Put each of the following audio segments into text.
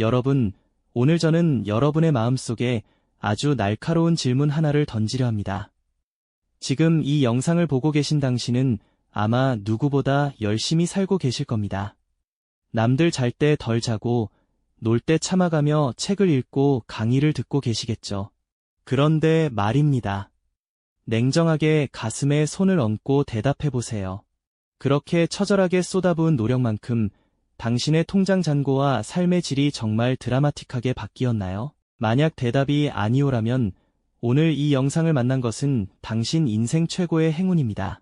여러분, 오늘 저는 여러분의 마음속에 아주 날카로운 질문 하나를 던지려 합니다. 지금 이 영상을 보고 계신 당신은 아마 누구보다 열심히 살고 계실 겁니다. 남들 잘 때 덜 자고, 놀 때 참아가며 책을 읽고 강의를 듣고 계시겠죠. 그런데 말입니다. 냉정하게 가슴에 손을 얹고 대답해 보세요. 그렇게 처절하게 쏟아부은 노력만큼 당신의 통장 잔고와 삶의 질이 정말 드라마틱하게 바뀌었나요? 만약 대답이 아니오라면 오늘 이 영상을 만난 것은 당신 인생 최고의 행운입니다.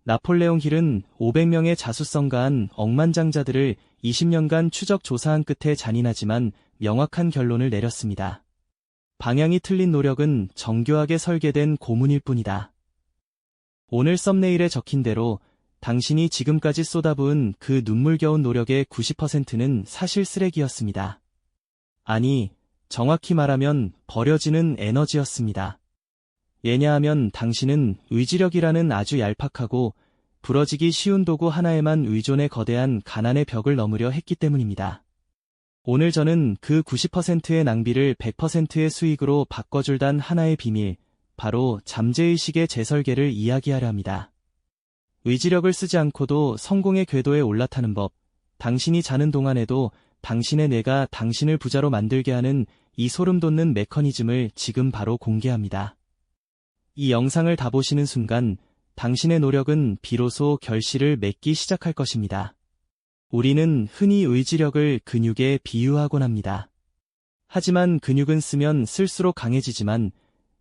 나폴레옹 힐은 500명의 자수성가한 억만장자들을 20년간 추적 조사한 끝에 잔인하지만 명확한 결론을 내렸습니다. 방향이 틀린 노력은 정교하게 설계된 고문일 뿐이다. 오늘 썸네일에 적힌 대로 당신이 지금까지 쏟아부은 그 눈물겨운 노력의 90%는 사실 쓰레기였습니다. 아니, 정확히 말하면 버려지는 에너지였습니다. 왜냐하면 당신은 의지력이라는 아주 얄팍하고 부러지기 쉬운 도구 하나에만 의존해 거대한 가난의 벽을 넘으려 했기 때문입니다. 오늘 저는 그 90%의 낭비를 100%의 수익으로 바꿔줄 단 하나의 비밀, 바로 잠재의식의 재설계를 이야기하려 합니다. 의지력을 쓰지 않고도 성공의 궤도에 올라타는 법, 당신이 자는 동안에도 당신의 뇌가 당신을 부자로 만들게 하는 이 소름돋는 메커니즘을 지금 바로 공개합니다. 이 영상을 다 보시는 순간 당신의 노력은 비로소 결실을 맺기 시작할 것입니다. 우리는 흔히 의지력을 근육에 비유하곤 합니다. 하지만 근육은 쓰면 쓸수록 강해지지만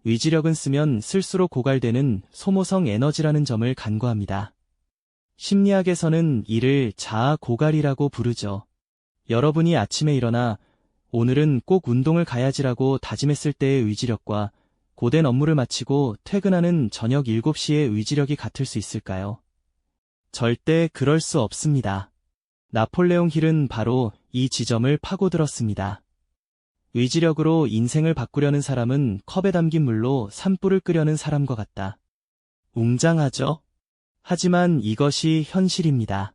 의지력은 쓰면 쓸수록 고갈되는 소모성 에너지라는 점을 간과합니다. 심리학에서는 이를 자아 고갈이라고 부르죠. 여러분이 아침에 일어나 오늘은 꼭 운동을 가야지라고 다짐했을 때의 의지력과 고된 업무를 마치고 퇴근하는 저녁 7시의 의지력이 같을 수 있을까요? 절대 그럴 수 없습니다. 나폴레옹 힐은 바로 이 지점을 파고들었습니다. 의지력으로 인생을 바꾸려는 사람은 컵에 담긴 물로 산불을 끄려는 사람과 같다. 웅장하죠? 하지만 이것이 현실입니다.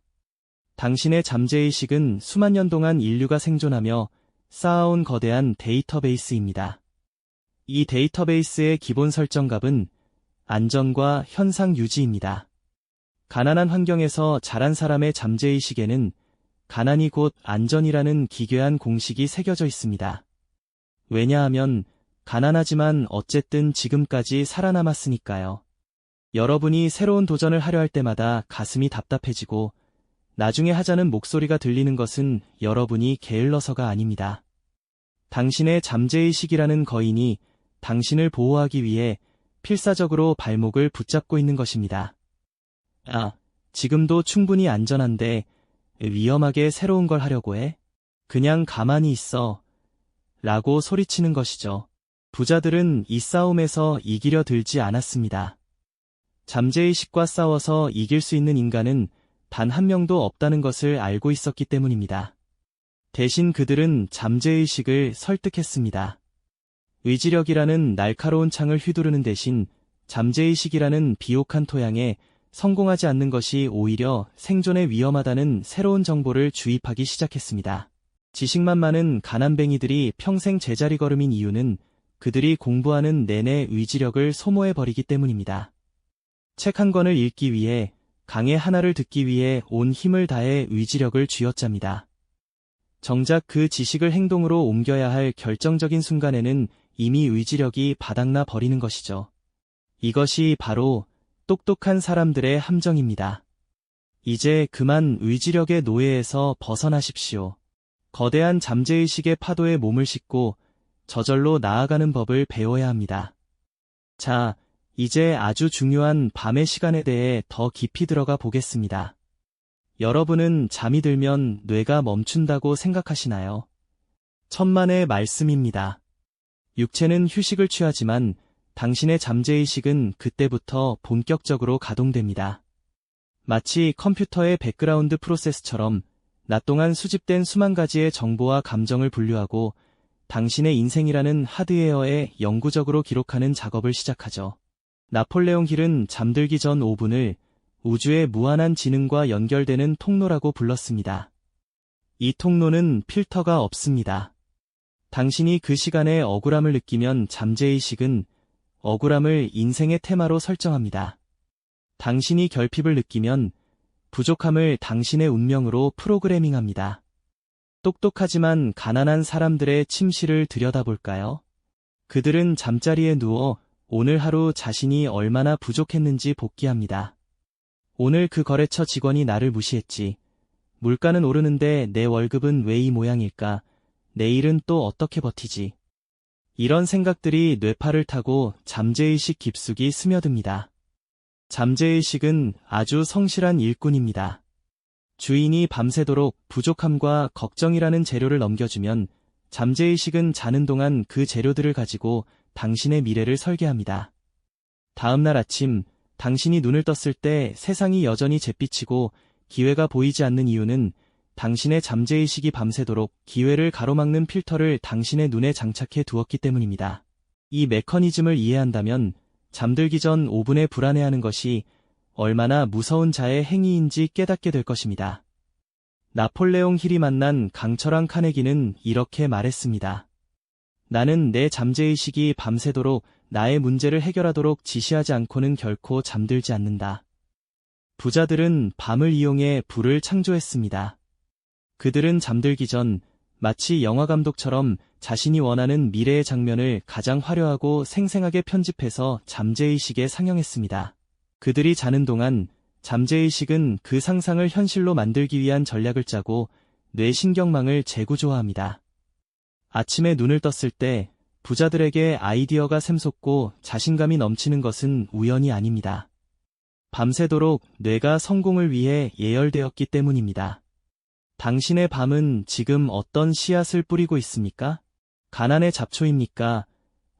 당신의 잠재의식은 수만 년 동안 인류가 생존하며 쌓아온 거대한 데이터베이스입니다. 이 데이터베이스의 기본 설정값은 안전과 현상 유지입니다. 가난한 환경에서 자란 사람의 잠재의식에는 가난이 곧 안전이라는 기괴한 공식이 새겨져 있습니다. 왜냐하면 가난하지만 어쨌든 지금까지 살아남았으니까요. 여러분이 새로운 도전을 하려 할 때마다 가슴이 답답해지고 나중에 하자는 목소리가 들리는 것은 여러분이 게을러서가 아닙니다. 당신의 잠재의식이라는 거인이 당신을 보호하기 위해 필사적으로 발목을 붙잡고 있는 것입니다. 아, 지금도 충분히 안전한데 위험하게 새로운 걸 하려고 해? 그냥 가만히 있어. 라고 소리치는 것이죠. 부자들은 이 싸움에서 이기려 들지 않았습니다. 잠재의식과 싸워서 이길 수 있는 인간은 단 한 명도 없다는 것을 알고 있었기 때문입니다. 대신 그들은 잠재의식을 설득했습니다. 의지력이라는 날카로운 창을 휘두르는 대신 잠재의식이라는 비옥한 토양에 성공하지 않는 것이 오히려 생존에 위험하다는 새로운 정보를 주입하기 시작했습니다. 지식만 많은 가난뱅이들이 평생 제자리 걸음인 이유는 그들이 공부하는 내내 의지력을 소모해버리기 때문입니다. 책 한 권을 읽기 위해, 강의 하나를 듣기 위해 온 힘을 다해 의지력을 쥐어짭니다. 정작 그 지식을 행동으로 옮겨야 할 결정적인 순간에는 이미 의지력이 바닥나 버리는 것이죠. 이것이 바로 똑똑한 사람들의 함정입니다. 이제 그만 의지력의 노예에서 벗어나십시오. 거대한 잠재의식의 파도에 몸을 싣고 저절로 나아가는 법을 배워야 합니다. 자, 이제 아주 중요한 밤의 시간에 대해 더 깊이 들어가 보겠습니다. 여러분은 잠이 들면 뇌가 멈춘다고 생각하시나요? 천만의 말씀입니다. 육체는 휴식을 취하지만 당신의 잠재의식은 그때부터 본격적으로 가동됩니다. 마치 컴퓨터의 백그라운드 프로세스처럼 낮 동안 수집된 수만 가지의 정보와 감정을 분류하고 당신의 인생이라는 하드웨어에 영구적으로 기록하는 작업을 시작하죠. 나폴레옹 힐은 잠들기 전 5분을 우주의 무한한 지능과 연결되는 통로라고 불렀습니다. 이 통로는 필터가 없습니다. 당신이 그 시간에 억울함을 느끼면 잠재의식은 억울함을 인생의 테마로 설정합니다. 당신이 결핍을 느끼면 부족함을 당신의 운명으로 프로그래밍합니다. 똑똑하지만 가난한 사람들의 침실을 들여다볼까요? 그들은 잠자리에 누워 오늘 하루 자신이 얼마나 부족했는지 복기합니다. 오늘 그 거래처 직원이 나를 무시했지. 물가는 오르는데 내 월급은 왜 이 모양일까? 내일은 또 어떻게 버티지? 이런 생각들이 뇌파를 타고 잠재의식 깊숙이 스며듭니다. 잠재의식은 아주 성실한 일꾼입니다. 주인이 밤새도록 부족함과 걱정이라는 재료를 넘겨주면 잠재의식은 자는 동안 그 재료들을 가지고 당신의 미래를 설계합니다. 다음날 아침, 당신이 눈을 떴을 때 세상이 여전히 잿빛이고 기회가 보이지 않는 이유는 당신의 잠재의식이 밤새도록 기회를 가로막는 필터를 당신의 눈에 장착해 두었기 때문입니다. 이 메커니즘을 이해한다면 잠들기 전 5분에 불안해하는 것이 얼마나 무서운 자의 행위인지 깨닫게 될 것입니다. 나폴레옹 힐이 만난 강철왕 카네기는 이렇게 말했습니다. 나는 내 잠재의식이 밤새도록 나의 문제를 해결하도록 지시하지 않고는 결코 잠들지 않는다. 부자들은 밤을 이용해 부를 창조했습니다. 그들은 잠들기 전 마치 영화감독처럼 자신이 원하는 미래의 장면을 가장 화려하고 생생하게 편집해서 잠재의식에 상영했습니다. 그들이 자는 동안 잠재의식은 그 상상을 현실로 만들기 위한 전략을 짜고 뇌신경망을 재구조화합니다. 아침에 눈을 떴을 때 부자들에게 아이디어가 샘솟고 자신감이 넘치는 것은 우연이 아닙니다. 밤새도록 뇌가 성공을 위해 예열되었기 때문입니다. 당신의 밤은 지금 어떤 씨앗을 뿌리고 있습니까? 가난의 잡초입니까?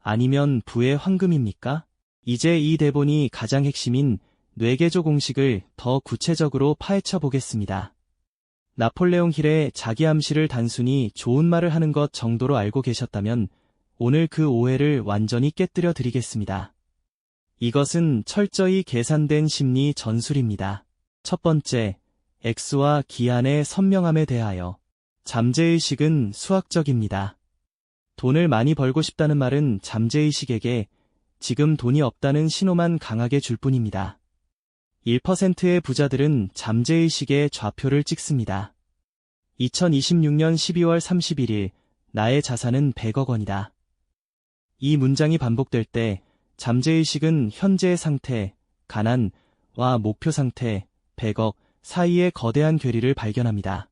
아니면 부의 황금입니까? 이제 이 대본이 가장 핵심인 뇌개조 공식을 더 구체적으로 파헤쳐 보겠습니다. 나폴레옹 힐의 자기 암시를 단순히 좋은 말을 하는 것 정도로 알고 계셨다면 오늘 그 오해를 완전히 깨뜨려 드리겠습니다. 이것은 철저히 계산된 심리 전술입니다. 첫 번째, X와 기한의 선명함에 대하여. 잠재의식은 수학적입니다. 돈을 많이 벌고 싶다는 말은 잠재의식에게 지금 돈이 없다는 신호만 강하게 줄 뿐입니다. 1%의 부자들은 잠재의식에 좌표를 찍습니다. 2026년 12월 31일, 나의 자산은 100억 원이다. 이 문장이 반복될 때 잠재의식은 현재의 상태, 가난과 목표 상태, 100억 사이의 거대한 괴리를 발견합니다.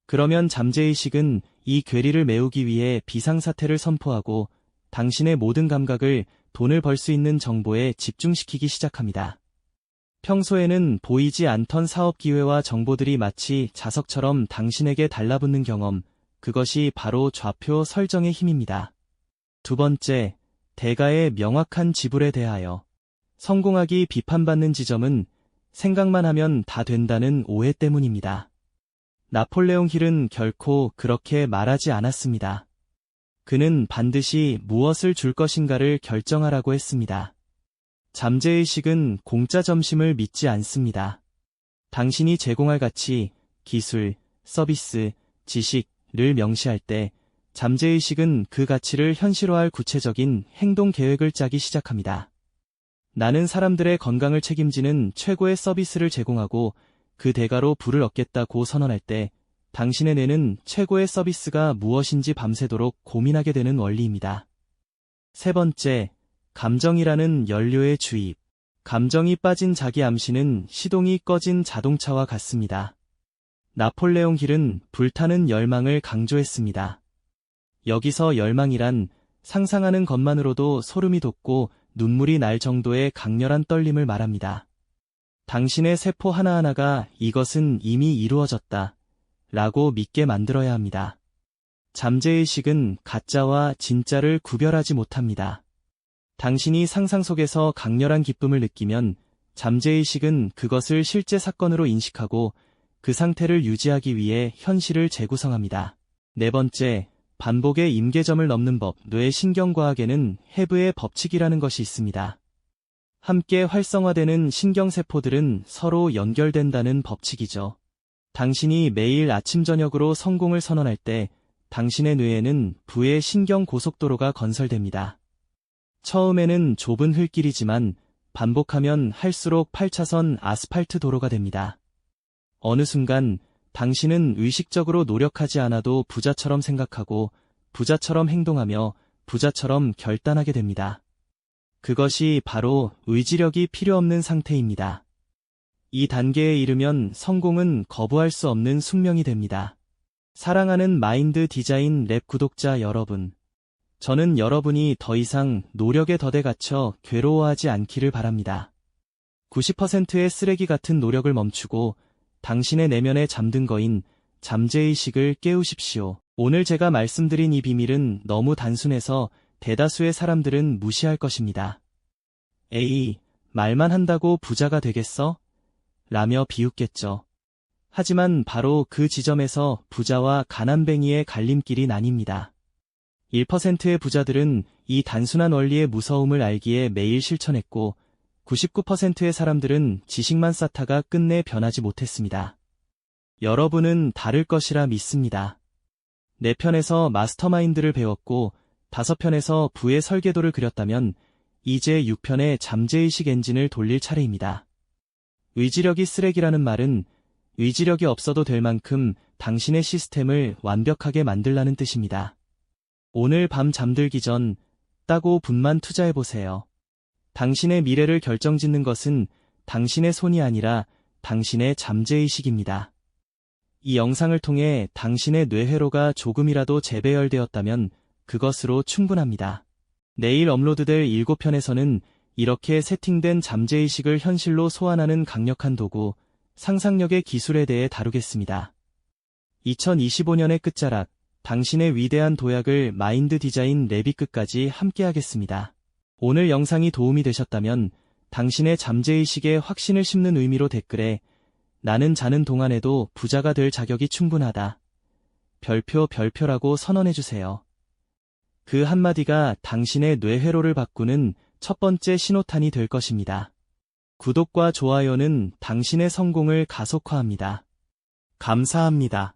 그러면 잠재의식은 이 괴리를 메우기 위해 비상사태를 선포하고 당신의 모든 감각을 돈을 벌 수 있는 정보에 집중시키기 시작합니다. 평소에는 보이지 않던 사업 기회와 정보들이 마치 자석처럼 당신에게 달라붙는 경험, 그것이 바로 좌표 설정의 힘입니다. 두 번째, 대가의 명확한 지불에 대하여. 성공하기 비판받는 지점은 생각만 하면 다 된다는 오해 때문입니다. 나폴레옹 힐은 결코 그렇게 말하지 않았습니다. 그는 반드시 무엇을 줄 것인가를 결정하라고 했습니다. 잠재의식은 공짜 점심을 믿지 않습니다. 당신이 제공할 가치, 기술, 서비스, 지식을 명시할 때 잠재의식은 그 가치를 현실화할 구체적인 행동 계획을 짜기 시작합니다. 나는 사람들의 건강을 책임지는 최고의 서비스를 제공하고 그 대가로 부를 얻겠다고 선언할 때 당신의 뇌는 최고의 서비스가 무엇인지 밤새도록 고민하게 되는 원리입니다. 세 번째, 감정이라는 연료의 주입. 감정이 빠진 자기 암시는 시동이 꺼진 자동차와 같습니다. 나폴레옹 힐은 불타는 열망을 강조했습니다. 여기서 열망이란 상상하는 것만으로도 소름이 돋고 눈물이 날 정도의 강렬한 떨림을 말합니다. 당신의 세포 하나하나가 이것은 이미 이루어졌다 라고 믿게 만들어야 합니다. 잠재의식은 가짜와 진짜를 구별하지 못합니다. 당신이 상상 속에서 강렬한 기쁨을 느끼면 잠재의식은 그것을 실제 사건으로 인식하고 그 상태를 유지하기 위해 현실을 재구성합니다. 네 번째, 반복의 임계점을 넘는 법. 뇌 신경과학에는 헤브의 법칙이라는 것이 있습니다. 함께 활성화되는 신경세포들은 서로 연결된다는 법칙이죠. 당신이 매일 아침 저녁으로 성공을 선언할 때 당신의 뇌에는 부의 신경 고속도로가 건설됩니다. 처음에는 좁은 흙길이지만 반복하면 할수록 8차선 아스팔트 도로가 됩니다. 어느 순간 당신은 의식적으로 노력하지 않아도 부자처럼 생각하고 부자처럼 행동하며 부자처럼 결단하게 됩니다. 그것이 바로 의지력이 필요 없는 상태입니다. 이 단계에 이르면 성공은 거부할 수 없는 숙명이 됩니다. 사랑하는 마인드 디자인 랩 구독자 여러분, 저는 여러분이 더 이상 노력의 덫에 갇혀 괴로워하지 않기를 바랍니다. 90%의 쓰레기 같은 노력을 멈추고 당신의 내면에 잠든 거인 잠재의식을 깨우십시오. 오늘 제가 말씀드린 이 비밀은 너무 단순해서 대다수의 사람들은 무시할 것입니다. 에이, 말만 한다고 부자가 되겠어? 라며 비웃겠죠. 하지만 바로 그 지점에서 부자와 가난뱅이의 갈림길이 나뉩니다. 1%의 부자들은 이 단순한 원리의 무서움을 알기에 매일 실천했고 99%의 사람들은 지식만 쌓다가 끝내 변하지 못했습니다. 여러분은 다를 것이라 믿습니다. 4편에서 마스터마인드를 배웠고 5편에서 부의 설계도를 그렸다면 이제 6편의 잠재의식 엔진을 돌릴 차례입니다. 의지력이 쓰레기라는 말은 의지력이 없어도 될 만큼 당신의 시스템을 완벽하게 만들라는 뜻입니다. 오늘 밤 잠들기 전 딱 5분만 투자해보세요. 당신의 미래를 결정짓는 것은 당신의 손이 아니라 당신의 잠재의식입니다. 이 영상을 통해 당신의 뇌회로가 조금이라도 재배열되었다면 그것으로 충분합니다. 내일 업로드될 7편에서는 이렇게 세팅된 잠재의식을 현실로 소환하는 강력한 도구, 상상력의 기술에 대해 다루겠습니다. 2025년의 끝자락, 당신의 위대한 도약을 마인드 디자인 랩이 끝까지 함께하겠습니다. 오늘 영상이 도움이 되셨다면 당신의 잠재의식에 확신을 심는 의미로 댓글에 나는 자는 동안에도 부자가 될 자격이 충분하다. 별표라고 선언해주세요. 그 한마디가 당신의 뇌회로를 바꾸는 첫 번째 신호탄이 될 것입니다. 구독과 좋아요는 당신의 성공을 가속화합니다. 감사합니다.